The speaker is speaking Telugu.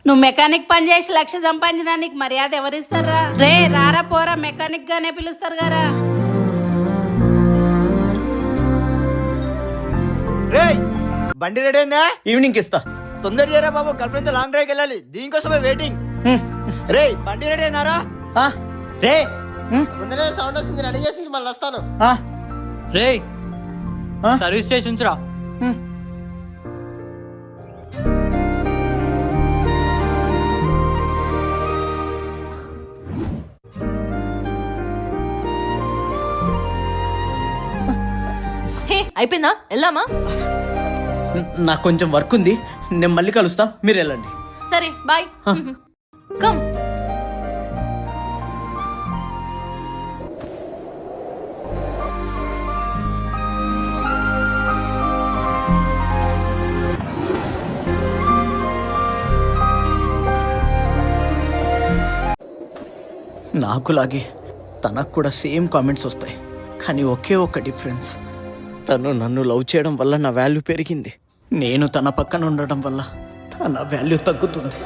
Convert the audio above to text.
నువ్వు మెకానిక్ పని చేసి 1,00,000 సంపాదించినా నీకు మర్యాద ఎవరిస్తారా? రే రారా పోరా, మెకానిక్ గానే పిలుస్తారు గారా. రే బండి రెడీ అయిందా? ఈవినింగ్ ఇస్తా. తొందర చేయరా బాబు, గర్ల్ ఫ్రెండ్ తో లాంగ్ డ్రైవ్కి వెళ్ళాలి. దీనికోసమే వెయిటింగ్. రే బండి రెడీ అయినారా? రే ముందరే సౌండ్ వస్తుంది, రెడీ చేసి మళ్ళీ వస్తాను. రే సర్వీస్ స్టేషన్ రా. అయిపోయిందా? వెళ్ళామా? నాకు కొంచెం వర్క్ ఉంది, నేను మళ్ళీ కలుస్తా, మీరు వెళ్ళండి. సరే బాయ్. కమ్. నాకులాగే తనకు కూడా సేమ్ కామెంట్స్ వస్తాయి, కానీ ఒకే ఒక డిఫరెన్స్. తను నన్ను లవ్ చేయడం వల్ల నా వాల్యూ పెరిగింది, నేను తన పక్కన ఉండడం వల్ల తన వాల్యూ తగ్గుతుంది.